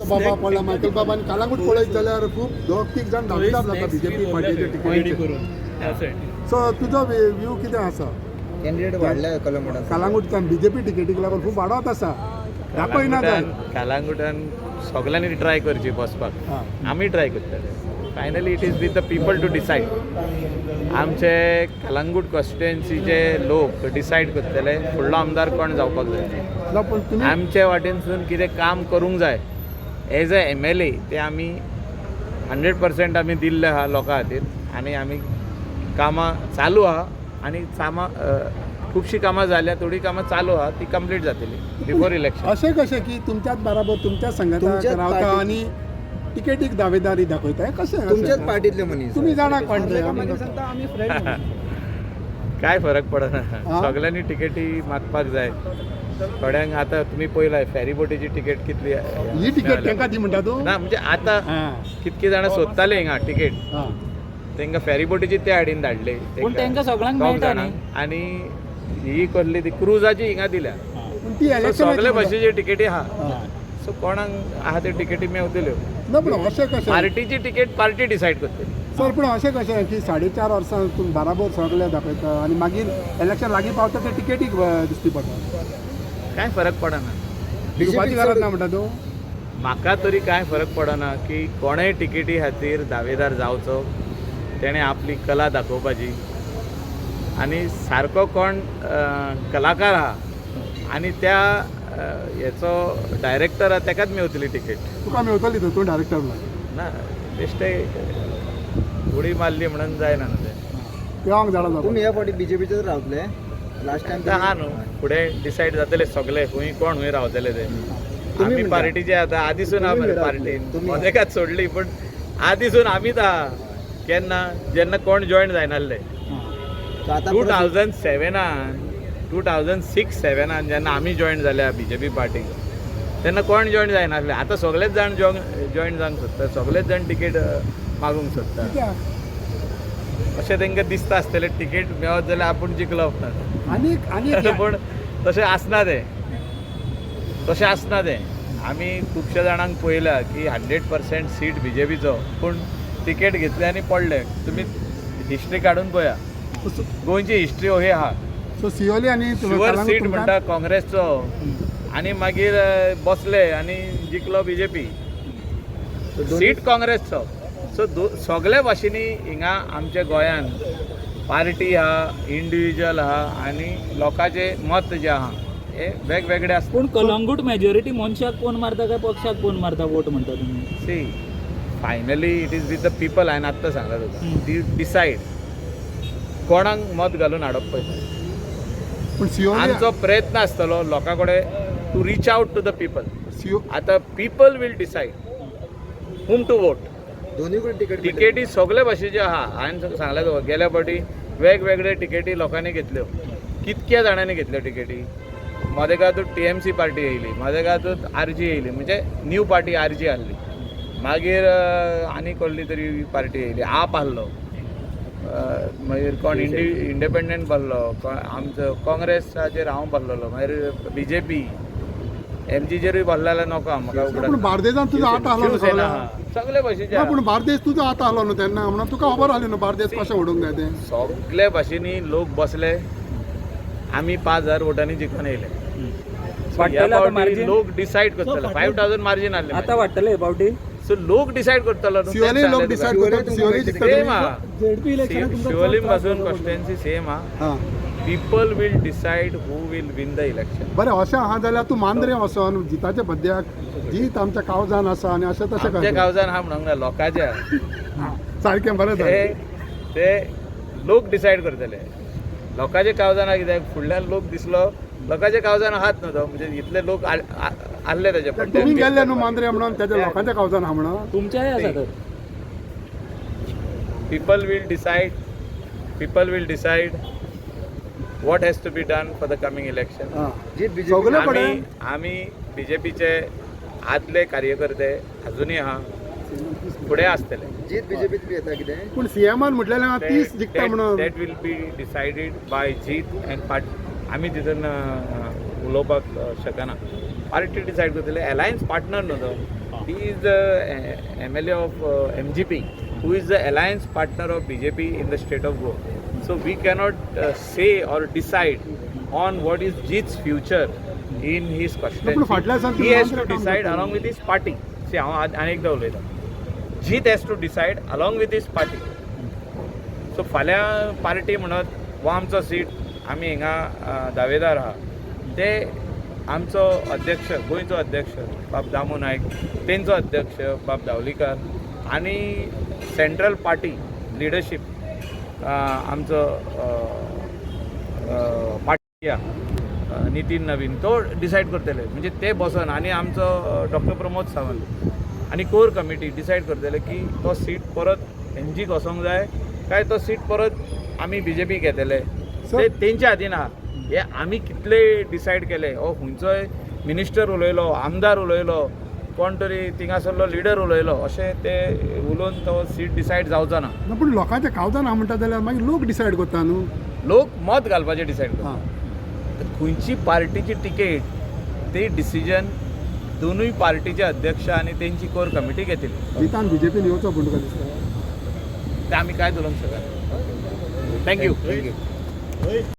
बाबा पडला मायकल बाबा आनी कालांगूट पळयत जाल्यार खूब दोग तीग जाण दावेदार जाता बीजेपी पार्टीचे टिकेटीचेर. सो तुजो व्यू कितें आसा? कॅन्डिडेट वाडल्या कलंगूटान. कालांगूटच्यान बीजेपी टिकेटीक लागून खूब वाडत आसा. दाखयना जाय. कालांगुटान सगळ्यांनी ट्राय करची बसपाक. हां. आमी ट्राय करतले. Finally it is with the people to decide. आमचे कलांगूट कॉन्स्टिट्युएन्सीचे लोक डिसायड करतले फुडलो आमदार कोण जावपाक जाय. ना पूण तुमी आमचे वाटेनसून कितें काम करूंक जाय एज अ MLA ते आमी 100% आमी दिल्ले आहा लोकां खातीर आनी आमी कामां चालू आहा आनी खुबशीं कामां जाल्या थोडीं कामां चालू आहा ती कंप्लीट जातली बिफोर इलेक्शन. अशें कशें की तुमच्याच बराबर तुमच्याच संघाताक तुमच्याच रावता पार्टी- आनी टिकेटीक दावेदारी दाखयता कशें? तुमच्याच पार्टीतले मनीस. तुमी जाणा कोण ते काय फरक पडना. हां. सगळ्यांनी टिकेटी मागपाक जाय. थोड्यांक आतां तुमी पळयलां फेरीबोटीची टिकेट कितली ही टिकेट तांकां दी म्हणटा तूं? ना म्हणजे आतां हां. कितके जाणां सोदताले हिंगा टिकेट हां. तांकां फेरीबोटीची ते हाडीन धाडले पूण तांकां सगळ्यांक दोग मेळटा जाणांक. आनी ही कसली ती क्रुजाची हिंगा दिल्या. पूण ती So इलेक्शन सगळे भाशेची टिकेटी आहा. हां. सो कोणाक आहा त्यो टिकेटी मेवतल्यो. ना पूण अशें कशें पार्टीची टिकेट पार्टी डिसायड करतली. सर पूण अशें कशें की 4.5 वर्सां तुमी बराबर सगळे दाखयता आनी मागीर इलेक्शन लागीं पावता ते टिकेटीक दिसती पडटा. काय फरक पडना. दिवपाची गरज ना म्हणटा तूं? म्हाका तरी काय फरक पडना की कोणेय टिकेटी खातीर दावेदार जावचो तेणें आपली कला दाखोवपाची आनी सारको कोण कलाकार आहा आनी त्या हेचो डायरेक्टर आहा तेकाच मेवतली टिकेट. तुका मेवतली तूं डायरेक्टर ना बेश्टे उडी मारली म्हणून जायना न्हू तें. पेंवंक जाणा तुम्ही या फावटी बीजेपीचेर रावतले. लास्ट टाइम आतां आहा न्हू फुडें डिसायड जातले सगळे खंय कोण खंय रावतले ते. आमी म्हणटा. पार्टीचे आतां आदीसून आहा तुम्ही मरे म्हणटा. पार्टीन तुम्ही. मदेकाच सोडली पूण आदीसून आमीच आहा. केन्ना जेन्ना कोण जॉयन जायनासले 2006-07 जेन्ना आमी जॉयन जाल्या बीजेपी पार्टीक तेन्ना कोण जॉयन जायनासले. आतां सगळेच जाण जॉयन जावंक सोदता. सगळेच जाण टिकेट मागूंक सोदता. कित्याक? अशें तांकां दिसता आसतलें टिकेट मेळत जाल्यार आपूण जिखलो आनी पूण तशें आसना तें. तशें आसना तें. आमी खुबश्या जाणांक पळयलां की 100% सीट बीजेपीचो पूण टिकेट घेतले आनी पडले. तुमी हिस्ट्री काडून पळया. गोंयची हिस्ट्री अशी आहा. सो सियोली आनी शुअर सीट म्हणटा काँग्रेसचो आनी मागीर बसले आनी जिखलो बीजेपी. सीट काँग्रेसचो. सो सगळे भाशेनी हिंगा आमच्या गोंयान पार्टी आहा इंडिविज्युअल आहा आनी लोकांचें मत जें आहा हे वेगवेगळे आसता. पूण कलंगूट मेजॉरिटी मनशाक कोण मारता काय पक्षाक कोण मारता वोट म्हणटा तुमी? See finally it is with the people. हांवें आत्तां सांगला तुका ती डिसायड कोणाक मत घालून हाडप पळय. पूण सियोली आमचो प्रयत्न आसतलो लोकां कडेन to reach out to the people. सियो आतां people will decide whom to vote. दोन्ही कडे तिकीट टिकेटी सगळे भाशेचे आहा. हांवें सांगलें तुका गेल्या फावटी वेगवेगळे टिकेटी लोकांनी घेतल्यो. कितक्या जाणांनी घेतल्यो टिकेटी. मदेगातूच TMC पार्टी येयली. मदेगातूच RG येयली म्हणजे न्यू पार्टी RG आहली. मागीर आनी कसली तरी पार्टी येयली. आप आहलो. मागीर कोण इंडिपेंडंट बसलो. आमचो काँग्रेसाचेर हांव बसलेलो. मागीर BJP MGचेरूय बसलो जाल्यार नोको म्हाका पूण उगडास. बार्देजान तुजो आत आहलो न्हू शिवसेना सगळ्या? आहा. सगळे भाशेचे ना आहा. पूण बार्देस तुजो आत आहलो न्हू तेन्ना म्हणून तुका खबर आहली न्हू बार्देस कशें ओडूंक जाय तें. सगळे भाशेनी लोक बसले. आमी 5,000 वोटांनी जिखून येयले. वाडटलें आतां margin? लोक डिसायड करतलो. 5,000 मार्जिन आहले. आतां वाडटले हे फावटी? सो लोक डिसायड करतलो न्हू. सियोली लोक डिसायड करतात सियोली सेम जिखतली. आहा. शिवोलीम पासून कॉन्स्टिट्युएन्सी सेम आहा. हां. People will decide who will win the election. बरें अशें आहा जाल्यार तूं मांद्रे वचोन जिताच्या बद्याक जीत आमच्या कावजान आसा आनी अशें तशें आमच्या काय गांवजान हा म्हणूंक ना लोकांचे आहा. सारकें बरें ते जालें. ते लोक डिसायड करतले. लोकांच्या कावजाना कित्याक फुडल्यान लोक दिसलो लोकांच्या कावजान आहात न्हू तो म्हणजे इतले लोक आहले ताचे तुमी गेल्ले न्हू मांद्रे म्हणून तेच्या लोकांच्या कावजान आहा म्हणून. तुमच्याय आसा तर? People will decide what has to be done for the coming election. हां. जीत बीजेपी. सगळे कडेन आमी BJPचे आदले कार्यकर्ते अजूनही आहा फुडें आसतले. जीत बीजेपीत बी येता कितें. पूण सीएमान म्हटलेलें हांगा 30 जिखता म्हणून. That will be decided by जीत अँड पार्टी. आमी तितून उलोवपाक शकना. पार्टी डिसायड करतले. अलायन्स पार्टनर न्हू तो. He is the MLA of MGP, who is the alliance partner of BJP in the state of Goa. So we cannot say or decide on what is Jit's future in his पण फाटल्या constituency. दिसांनी He has दुसरं to काम decide करता. along with his party. See, हांव अनेकदा उलयता. Jit has to decide along with his party. So फाल्यां पार्टी म्हणत हो आमचो सीट आमी हिंगा दावेदार आहा ते आमचो अध्यक्ष गोंयचो अध्यक्ष बाब दामू नायक, तेंचो अध्यक्ष बाब धावलीकर आनी सेंट्रल पार्टी लिडरशीप आमचो पार्टी नितीन नवीन तो डिसायड करतले. म्हणजे ते बसन आनी आमचो डॉक्टर प्रमोद सावंत आनी कोर कमिटी डिसायड करतले की तो सीट परत एनजीक वचोंक जाय काय तो सीट परत आमी बीजेपी घेतले. ते तेंच्या हातीन आहा. हे आमी कितले डिसायड केले. हो खंयचोय मिनिस्टर उलयलो, आमदार उलयलो, कोण तरी थिंगासरलो लिडर उलयलो अशें ते उलोवन तो सीट डिसायड जावचो ना. ना पूण लोकांचे खावता ना म्हणटा जाल्यार मागीर लोक डिसायड करता न्हू. लोक मत घालपाचें डिसायड करता. हां खंयची पार्टीची टिकेट ते डिसिजन दोनूय पार्टीचे अध्यक्ष आनी तेंची कोर कमिटी घेतली. जितान बीजेपीन येवचो पूण तुका दिसता. ते आमी कांयच उलोवंक शकना. थँक्यू.